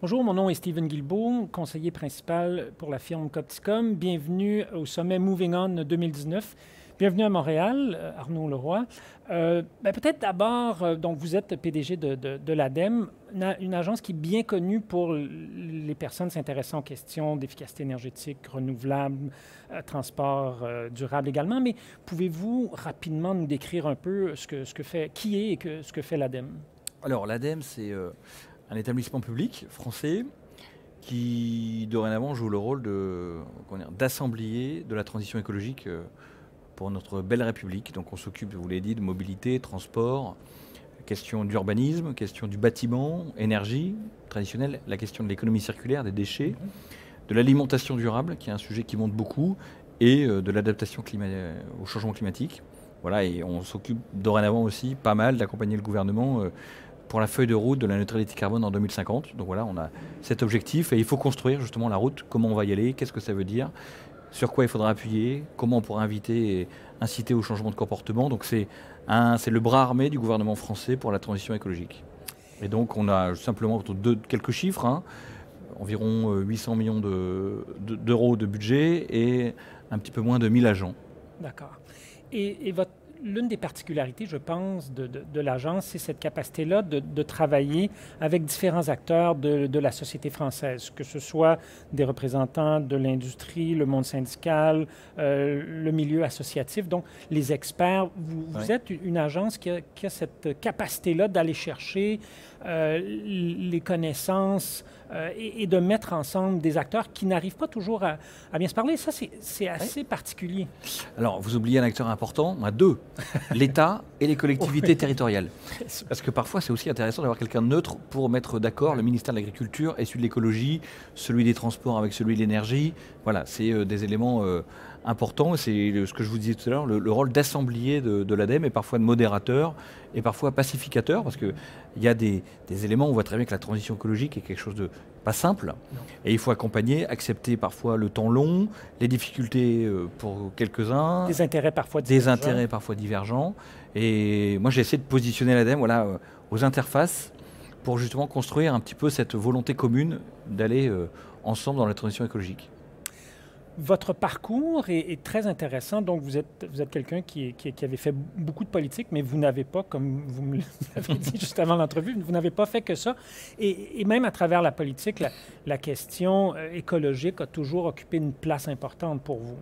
Bonjour, mon nom est Steven Guilbeault, conseiller principal pour la firme Copticom. Bienvenue au sommet Moving On 2019. Bienvenue à Montréal, Arnaud Leroy. Peut-être d'abord, donc vous êtes PDG de l'ADEME, une agence qui est bien connue pour les personnes s'intéressant aux questions d'efficacité énergétique, renouvelable, transport durable également. Mais pouvez-vous rapidement nous décrire un peu qui est et ce que fait l'ADEME? Alors l'ADEME, c'est un établissement public français qui dorénavant joue le rôle d'assemblier de la transition écologique pour notre belle République. Donc on s'occupe, vous l'avez dit, de mobilité, transport, question d'urbanisme, question du bâtiment, énergie traditionnelle, la question de l'économie circulaire, des déchets, de l'alimentation durable, qui est un sujet qui monte beaucoup, et de l'adaptation au changement climatique. Voilà, et on s'occupe dorénavant aussi pas mal d'accompagner le gouvernement pour la feuille de route de la neutralité carbone en 2050. Donc voilà, on a cet objectif et il faut construire justement la route, comment on va y aller, qu'est-ce que ça veut dire, sur quoi il faudra appuyer, comment on pourra inviter et inciter au changement de comportement. Donc c'est le bras armé du gouvernement français pour la transition écologique. Et donc on a simplement quelques chiffres, environ 800 millions d'euros de budget et un petit peu moins de 1000 agents. D'accord. Et l'une des particularités, je pense, de l'agence, c'est cette capacité-là de travailler avec différents acteurs de la société française, que ce soit des représentants de l'industrie, le monde syndical, le milieu associatif. Donc, les experts, vous êtes une agence qui a cette capacité-là d'aller chercher les connaissances et de mettre ensemble des acteurs qui n'arrivent pas toujours à bien se parler. Ça, c'est assez particulier. Alors, vous oubliez un acteur important, deux, l'État et les collectivités territoriales. Parce que parfois, c'est aussi intéressant d'avoir quelqu'un de neutre pour mettre d'accord le ministère de l'Agriculture et celui de l'Écologie, celui des Transports avec celui de l'Énergie. Voilà, c'est des éléments importants. C'est ce que je vous disais tout à l'heure, le rôle d'assemblier de l'ADEME et parfois de modérateur et parfois pacificateur, parce qu'il y a des éléments où on voit très bien que la transition écologique est quelque chose de pas simple. Non. Et il faut accompagner, accepter parfois le temps long, les difficultés pour quelques-uns. Des intérêts parfois divergents. Des intérêts parfois divergents. Et moi, j'ai essayé de positionner l'ADEME aux interfaces pour justement construire un petit peu cette volonté commune d'aller ensemble dans la transition écologique. Votre parcours est très intéressant. Donc, vous êtes quelqu'un qui avait fait beaucoup de politique, mais vous n'avez pas, comme vous me l'avez dit juste avant l'entrevue, vous n'avez pas fait que ça. Et même à travers la politique, la question écologique a toujours occupé une place importante pour vous.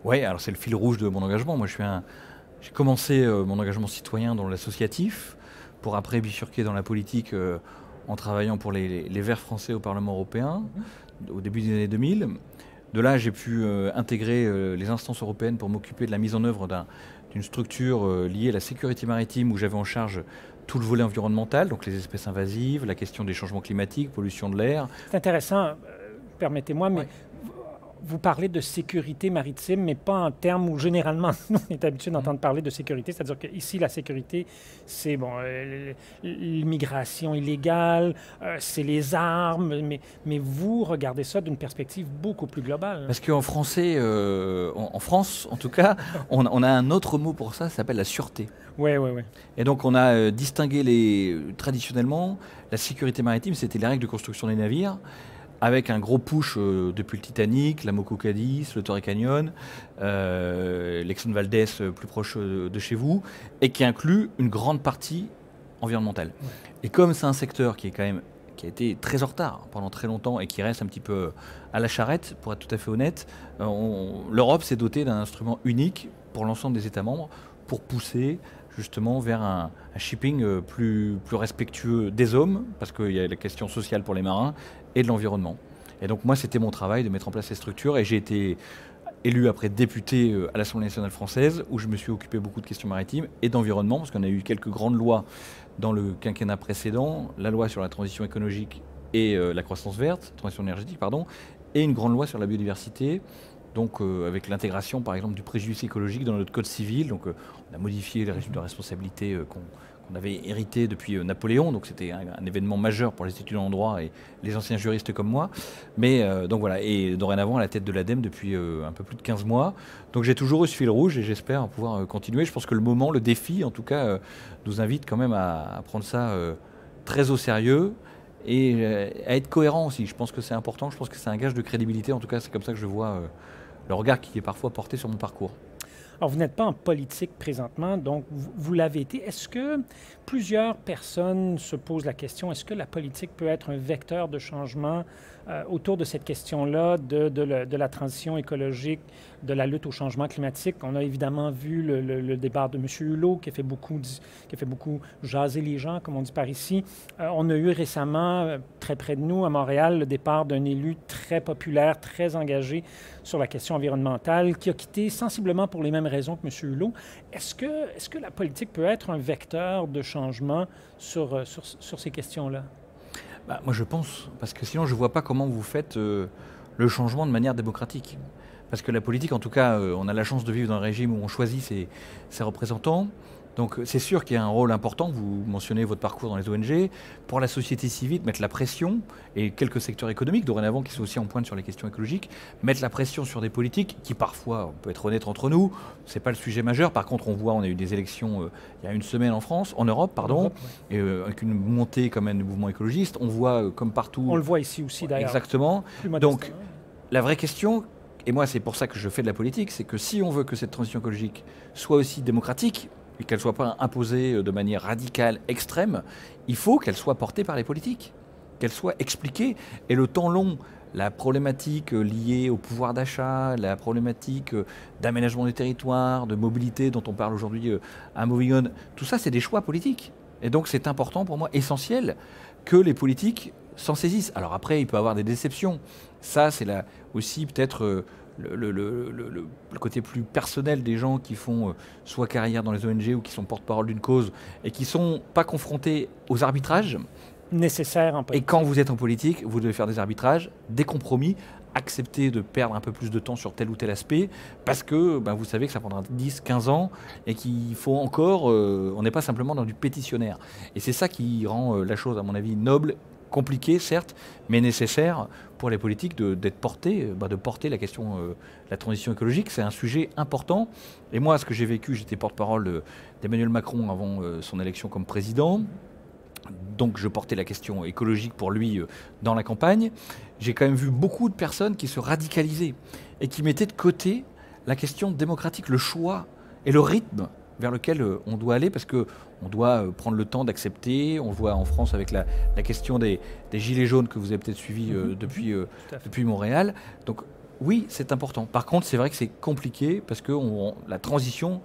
Oui, alors c'est le fil rouge de mon engagement. Moi, j'ai commencé mon engagement citoyen dans l'associatif, pour après bifurquer dans la politique en travaillant pour les Verts français au Parlement européen, au début des années 2000. De là, j'ai pu intégrer les instances européennes pour m'occuper de la mise en œuvre d'une structure liée à la sécurité maritime où j'avais en charge tout le volet environnemental, donc les espèces invasives, la question des changements climatiques, pollution de l'air. C'est intéressant, permettez-moi, mais vous parlez de sécurité maritime, mais pas en termes où généralement on est habitué d'entendre parler de sécurité. C'est-à-dire qu'ici, la sécurité, c'est l'immigration illégale, c'est les armes, mais vous regardez ça d'une perspective beaucoup plus globale. Parce qu'en français, en France en tout cas, on a un autre mot pour ça s'appelle la sûreté. Oui. Et donc on a distingué traditionnellement, la sécurité maritime, c'était les règles de construction des navires, avec un gros push depuis le Titanic, la Moco Cadiz, le Torrey Canyon, l'Exxon Valdez plus proche de chez vous, et qui inclut une grande partie environnementale. Ouais. Et comme c'est un secteur qui a été très en retard pendant très longtemps et qui reste un petit peu à la charrette, pour être tout à fait honnête, l'Europe s'est dotée d'un instrument unique pour l'ensemble des États membres pour pousser justement vers un shipping plus respectueux des hommes, parce qu'il y a la question sociale pour les marins, et de l'environnement. Et donc moi, c'était mon travail de mettre en place ces structures, et j'ai été élu après député à l'Assemblée nationale française, où je me suis occupé beaucoup de questions maritimes et d'environnement, parce qu'on a eu quelques grandes lois dans le quinquennat précédent, la loi sur la transition écologique et la croissance verte, transition énergétique, pardon, et une grande loi sur la biodiversité, donc avec l'intégration par exemple du préjudice écologique dans notre code civil. Donc on a modifié les régimes de responsabilité qu'on avait hérité depuis Napoléon, donc c'était un événement majeur pour les étudiants en droit et les anciens juristes comme moi. Mais donc voilà, et dorénavant à la tête de l'ADEME depuis un peu plus de 15 mois. Donc j'ai toujours eu ce fil rouge et j'espère pouvoir continuer. Je pense que le défi en tout cas, nous invite quand même à prendre ça très au sérieux et à être cohérent aussi. Je pense que c'est important, je pense que c'est un gage de crédibilité. En tout cas, c'est comme ça que je vois le regard qui est parfois porté sur mon parcours. Alors, vous n'êtes pas en politique présentement, donc vous l'avez été. Est-ce que plusieurs personnes se posent la question, est-ce que la politique peut être un vecteur de changement autour de cette question-là de la transition écologique, de la lutte au changement climatique? On a évidemment vu le débat de M. Hulot qui a fait beaucoup jaser les gens, comme on dit par ici. On a eu récemment, très près de nous, à Montréal, le départ d'un élu très populaire, très engagé sur la question environnementale, qui a quitté sensiblement pour les mêmes raisons que M. Hulot. Est-ce que la politique peut être un vecteur de changement sur ces questions-là? Moi je pense, parce que sinon je ne vois pas comment vous faites le changement de manière démocratique. Parce que la politique, en tout cas, on a la chance de vivre dans un régime où on choisit ses représentants. Donc c'est sûr qu'il y a un rôle important, vous mentionnez votre parcours dans les ONG, pour la société civile, mettre la pression, et quelques secteurs économiques dorénavant qui sont aussi en pointe sur les questions écologiques, mettre la pression sur des politiques qui parfois, on peut être honnête entre nous, c'est pas le sujet majeur. Par contre on a eu des élections il y a une semaine en Europe, ouais. Et avec une montée quand même du mouvement écologiste, on voit comme partout... On le voit ici aussi d'ailleurs. Exactement. Donc la vraie question, et moi c'est pour ça que je fais de la politique, c'est que si on veut que cette transition écologique soit aussi démocratique, et qu'elle ne soit pas imposée de manière radicale, extrême, il faut qu'elle soit portée par les politiques, qu'elle soit expliquée. Et le temps long, la problématique liée au pouvoir d'achat, la problématique d'aménagement du territoire, de mobilité dont on parle aujourd'hui à Moving On, tout ça c'est des choix politiques. Et donc c'est important pour moi, essentiel, que les politiques s'en saisissent. Alors après, il peut y avoir des déceptions. Ça, c'est là aussi peut-être... Le côté plus personnel des gens qui font soit carrière dans les ONG ou qui sont porte-parole d'une cause et qui ne sont pas confrontés aux arbitrages. Nécessaires en politique. Et quand vous êtes en politique, vous devez faire des arbitrages, des compromis, accepter de perdre un peu plus de temps sur tel ou tel aspect parce que vous savez que ça prendra 10, 15 ans et qu'il faut encore... on n'est pas simplement dans du pétitionnaire. Et c'est ça qui rend la chose, à mon avis, noble, compliqué certes, mais nécessaire pour les politiques d'être portés, de porter la question de la transition écologique. C'est un sujet important. Et moi, ce que j'ai vécu, j'étais porte-parole d'Emmanuel Macron avant son élection comme président. Donc je portais la question écologique pour lui dans la campagne. J'ai quand même vu beaucoup de personnes qui se radicalisaient et qui mettaient de côté la question démocratique, le choix et le rythme vers lequel on doit aller, parce qu'on doit prendre le temps d'accepter. On voit en France avec la question des gilets jaunes que vous avez peut-être suivi depuis Montréal. Donc oui, c'est important. Par contre, c'est vrai que c'est compliqué parce que la transition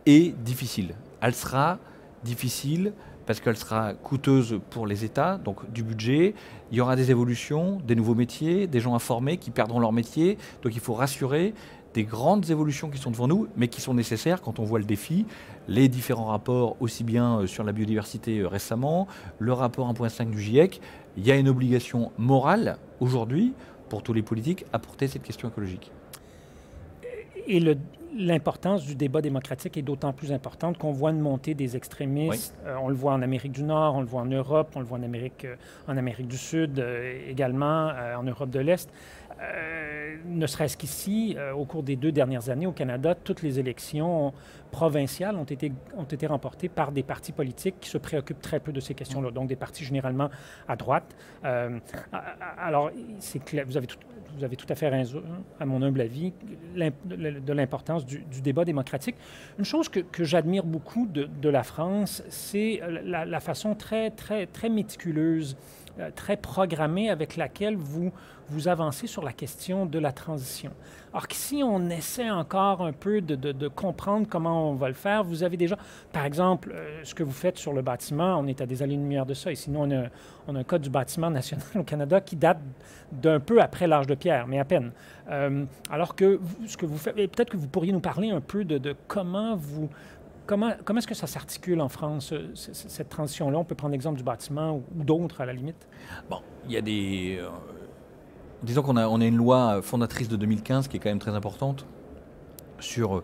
est difficile. Elle sera difficile parce qu'elle sera coûteuse pour les États, donc du budget. Il y aura des évolutions, des nouveaux métiers, des gens informés qui perdront leur métier. Donc il faut rassurer. Des grandes évolutions qui sont devant nous, mais qui sont nécessaires quand on voit le défi, les différents rapports, aussi bien sur la biodiversité récemment, le rapport 1.5 du GIEC. Il y a une obligation morale aujourd'hui pour tous les politiques à porter cette question écologique. Et l'importance du débat démocratique est d'autant plus importante qu'on voit une montée des extrémistes. Oui. On le voit en Amérique du Nord, on le voit en Europe, on le voit en Amérique du Sud également, en Europe de l'Est. Ne serait-ce qu'ici, au cours des 2 dernières années au Canada, toutes les élections provinciales ont été remportées par des partis politiques qui se préoccupent très peu de ces questions-là, donc des partis généralement à droite. Alors, c'est clair, vous avez tout à fait raison, à mon humble avis, de l'importance du débat démocratique. Une chose que j'admire beaucoup de la France, c'est la façon très, très, très méticuleuse, très programmée avec laquelle vous avancez sur la question de la transition. Alors que si on essaie encore un peu de comprendre comment on va le faire, vous avez déjà, par exemple, ce que vous faites sur le bâtiment, on est à des années-lumière de ça, et sinon on a un code du bâtiment national au Canada qui date d'un peu après l'âge de pierre, mais à peine. Alors que ce que vous faites, peut-être que vous pourriez nous parler un peu de comment est-ce que ça s'articule en France, cette transition-là? On peut prendre l'exemple du bâtiment ou d'autres à la limite. Bon, il y a des... disons qu'on a une loi fondatrice de 2015 qui est quand même très importante sur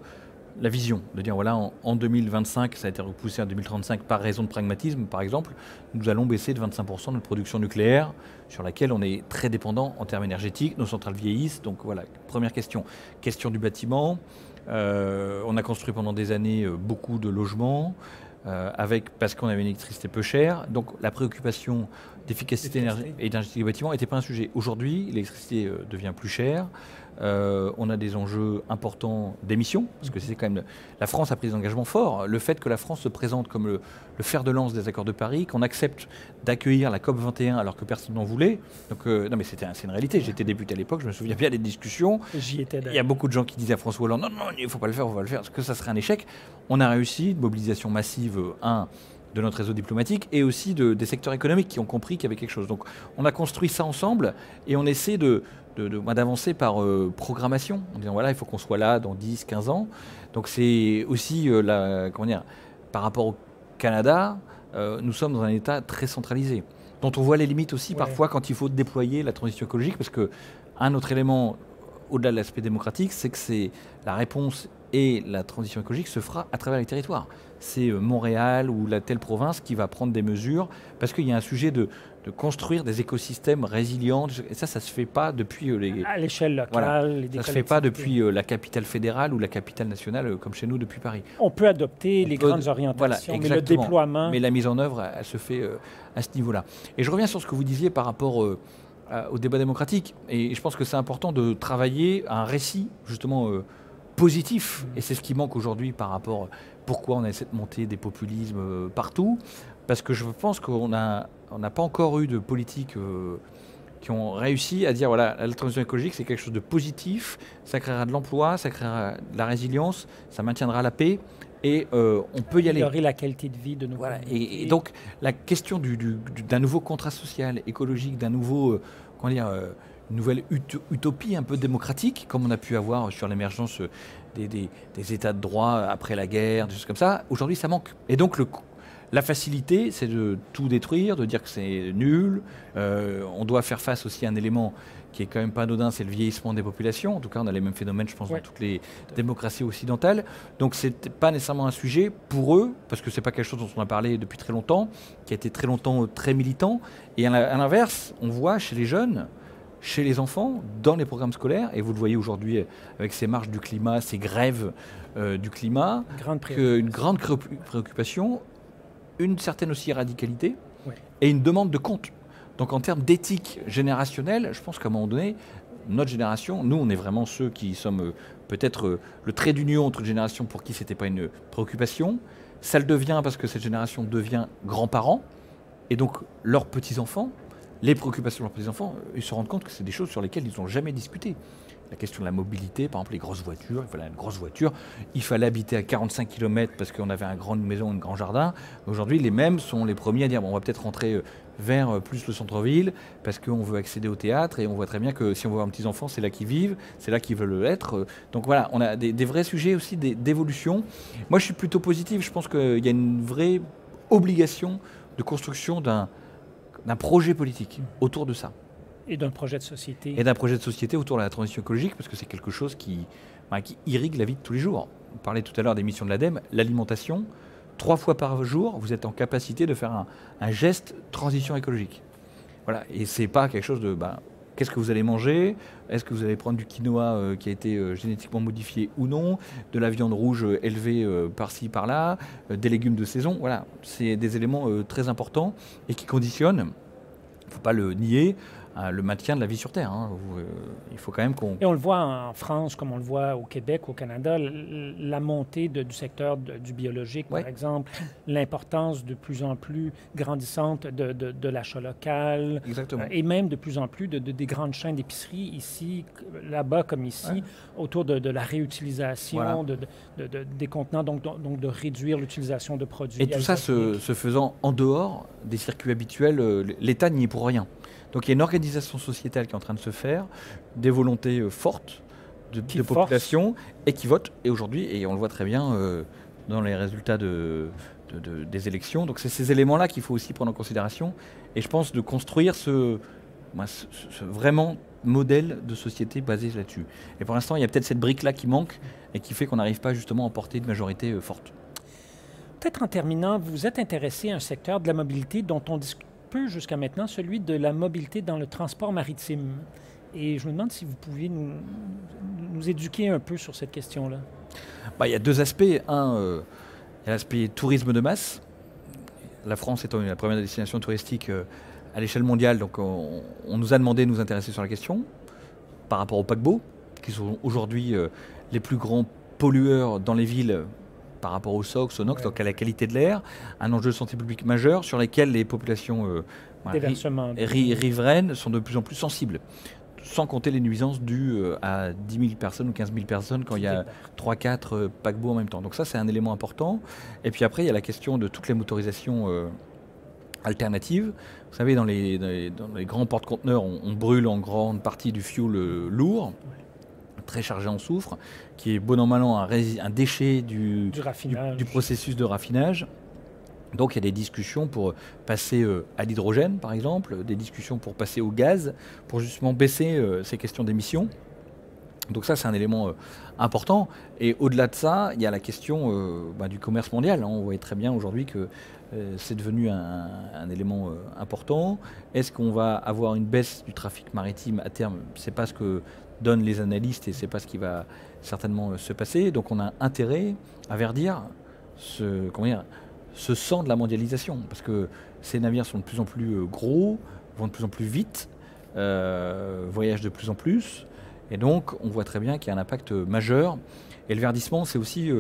la vision, de dire voilà, en 2025, ça a été repoussé à 2035 par raison de pragmatisme, par exemple, nous allons baisser de 25% notre production nucléaire, sur laquelle on est très dépendant en termes énergétiques, nos centrales vieillissent, donc voilà, première question. Question du bâtiment, on a construit pendant des années beaucoup de logements, parce qu'on avait une électricité peu chère. Donc la préoccupation d'efficacité énergétique et d'énergie des bâtiments n'était pas un sujet. Aujourd'hui, l'électricité devient plus chère. On a des enjeux importants d'émissions, parce que c'est quand même la France a pris des engagements forts. Le fait que la France se présente comme le fer de lance des accords de Paris, qu'on accepte d'accueillir la COP 21 alors que personne n'en voulait. Donc non, mais c'est une réalité. J'étais député à l'époque, je me souviens bien des discussions. J'y étais. Il y a beaucoup de gens qui disaient à François Hollande non, il ne faut pas le faire, parce que ça serait un échec. On a réussi, une mobilisation massive, de notre réseau diplomatique et aussi des secteurs économiques qui ont compris qu'il y avait quelque chose. Donc on a construit ça ensemble et on essaie d'avancer par programmation, en disant voilà, il faut qu'on soit là dans 10, 15 ans. Donc c'est aussi, par rapport au Canada, nous sommes dans un État très centralisé, dont on voit les limites aussi parfois quand il faut déployer la transition écologique, parce qu'un autre élément, au-delà de l'aspect démocratique, c'est que la réponse et la transition écologique se fera à travers les territoires. C'est Montréal ou la telle province qui va prendre des mesures, parce qu'il y a un sujet de construire des écosystèmes résilients. Et ça ne se fait pas depuis à l'échelle locale. Voilà. Ça ne se fait pas depuis la capitale fédérale ou la capitale nationale, comme chez nous depuis Paris. On peut adopter les grandes orientations, mais le déploiement... Mais la mise en œuvre, elle se fait à ce niveau-là. Et je reviens sur ce que vous disiez par rapport au débat démocratique. Et je pense que c'est important de travailler à un récit, justement, positif. Et c'est ce qui manque aujourd'hui par rapport... Pourquoi on a cette montée des populismes partout? Parce que je pense qu'on n'a pas encore eu de politiques qui ont réussi à dire voilà, la transition écologique, c'est quelque chose de positif, ça créera de l'emploi, ça créera de la résilience, ça maintiendra la paix et on peut y aller. Améliorer la qualité de vie de nos voilà. Et donc, la question d'un nouveau contrat social, écologique, d'un nouveau, une nouvelle utopie un peu démocratique, comme on a pu avoir sur l'émergence des États de droit après la guerre, des choses comme ça, aujourd'hui ça manque. Et donc la facilité, c'est de tout détruire, de dire que c'est nul. On doit faire face aussi à un élément qui est quand même pas anodin, c'est le vieillissement des populations. En tout cas, on a les mêmes phénomènes, je pense, dans toutes les démocraties occidentales. Donc c'est pas nécessairement un sujet pour eux, parce que c'est pas quelque chose dont on a parlé depuis très longtemps, qui a été très longtemps très militant. Et à l'inverse, on voit chez les jeunes, chez les enfants, dans les programmes scolaires, et vous le voyez aujourd'hui avec ces marches du climat, ces grèves du climat, une grande préoccupation, une certaine aussi radicalité, et une demande de compte. Donc en termes d'éthique générationnelle, je pense qu'à un moment donné, notre génération, nous on est vraiment ceux qui sommes peut-être le trait d'union entre une génération pour qui ce n'était pas une préoccupation. Ça le devient parce que cette génération devient grands-parents, et donc leurs petits-enfants, les préoccupations de leurs petits-enfants, ils se rendent compte que c'est des choses sur lesquelles ils n'ont jamais discuté. La question de la mobilité, par exemple les grosses voitures, il fallait une grosse voiture, il fallait habiter à 45 km parce qu'on avait une grande maison, un grand jardin. Aujourd'hui, les mêmes sont les premiers à dire bon, on va peut-être rentrer vers plus le centre-ville parce qu'on veut accéder au théâtre et on voit très bien que si on veut avoir petits-enfants, c'est là qu'ils vivent, c'est là qu'ils veulent être. Donc voilà, on a des vrais sujets aussi d'évolution. Moi, je suis plutôt positif, je pense qu'il y a une vraie obligation de construction d'un projet politique autour de ça. Et d'un projet de société. Et d'un projet de société autour de la transition écologique, parce que c'est quelque chose qui irrigue la vie de tous les jours. On parlait tout à l'heure des missions de l'ADEME, l'alimentation, 3 fois par jour, vous êtes en capacité de faire un geste transition écologique. Voilà, et c'est pas quelque chose de... qu'est-ce que vous allez manger? Est-ce que vous allez prendre du quinoa qui a été génétiquement modifié ou non? De la viande rouge élevée par-ci, par-là? Des légumes de saison? Voilà, c'est des éléments très importants et qui conditionnent, il ne faut pas le nier, le maintien de la vie sur Terre. Il faut quand même qu'on... Et on le voit en France, comme on le voit au Québec, au Canada, la montée du secteur du biologique, par exemple, l'importance de plus en plus grandissante de l'achat local. Exactement. Et même de plus en plus des grandes chaînes d'épicerie, ici, là-bas comme ici, autour de la réutilisation des contenants, donc de réduire l'utilisation de produits. Et tout ça se faisant en dehors des circuits habituels, l'État n'y est pour rien. Donc il y a une organisation sociétale qui est en train de se faire, des volontés fortes de population et qui votent. Et aujourd'hui, et on le voit très bien dans les résultats des élections, donc c'est ces éléments-là qu'il faut aussi prendre en considération. Et je pense de construire ce vraiment modèle de société basé là-dessus. Et pour l'instant, il y a peut-être cette brique-là qui manque et qui fait qu'on n'arrive pas justement à emporter une majorité forte. Peut-être en terminant, vous êtes intéressé à un secteur de la mobilité dont on discute peu jusqu'à maintenant, celui de la mobilité dans le transport maritime. Et je me demande si vous pouviez nous éduquer un peu sur cette question-là. Il y a deux aspects. Un, Il y a l'aspect tourisme de masse. La France étant la première destination touristique à l'échelle mondiale, donc on nous a demandé de nous intéresser sur la question par rapport aux paquebots, qui sont aujourd'hui les plus grands pollueurs dans les villes par rapport aux SOx, aux NOx, donc à la qualité de l'air, un enjeu de santé publique majeur sur lesquels les populations riveraines sont de plus en plus sensibles. Sans compter les nuisances dues à 10 000 personnes ou 15 000 personnes quand il y a 3-4 paquebots en même temps. Donc ça, c'est un élément important. Et puis après, il y a la question de toutes les motorisations alternatives. Vous savez, dans les grands porte-conteneurs, on brûle en grande partie du fioul lourd, très chargé en soufre, qui est bon an mal an un déchet du processus de raffinage. Donc il y a des discussions pour passer à l'hydrogène, par exemple, des discussions pour passer au gaz, pour justement baisser ces questions d'émissions. Donc ça, c'est un élément important. Et au-delà de ça, il y a la question du commerce mondial. On voit très bien aujourd'hui que c'est devenu un élément important. Est-ce qu'on va avoir une baisse du trafic maritime à terme? Ce n'est pas ce que donnent les analystes et ce n'est pas ce qui va certainement se passer. Donc on a intérêt à verdir ce sang de la mondialisation, parce que ces navires sont de plus en plus gros, vont de plus en plus vite, voyagent de plus en plus, et donc on voit très bien qu'il y a un impact majeur. Et le verdissement, c'est aussi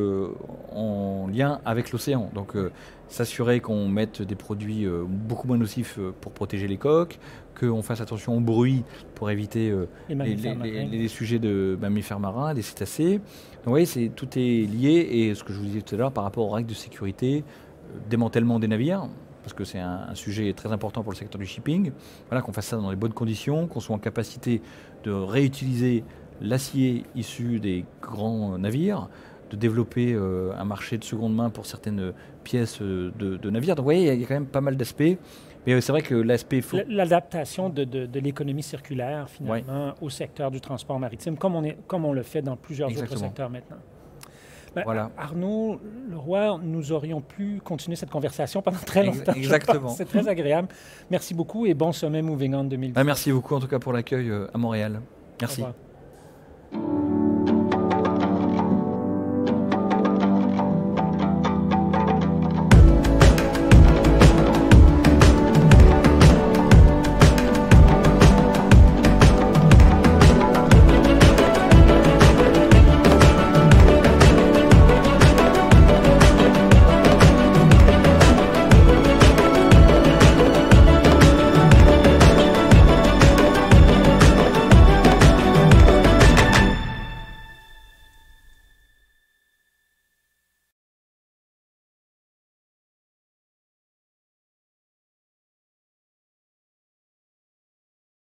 en lien avec l'océan. Donc s'assurer qu'on mette des produits beaucoup moins nocifs pour protéger les coques, qu'on fasse attention au bruit pour éviter les sujets de mammifères marins, des cétacés. Donc vous voyez, tout est lié, et ce que je vous disais tout à l'heure par rapport aux règles de sécurité, démantèlement des navires, parce que c'est un sujet très important pour le secteur du shipping. Voilà, qu'on fasse ça dans les bonnes conditions, qu'on soit en capacité de réutiliser l'acier issu des grands navires, de développer un marché de seconde main pour certaines pièces de navires. Donc vous voyez, il y a quand même pas mal d'aspects. Mais c'est vrai que l'aspect... L'adaptation de l'économéie circulaire, finalement, au secteur du transport maritime, comme on le fait dans plusieurs autres secteurs maintenant. Voilà. Arnaud Leroy, nous aurions pu continuer cette conversation pendant très longtemps. Exactement. C'est très agréable. Merci beaucoup et bon sommet Moving On 2010. Merci beaucoup en tout cas pour l'accueil à Montréal. Merci. Au revoir.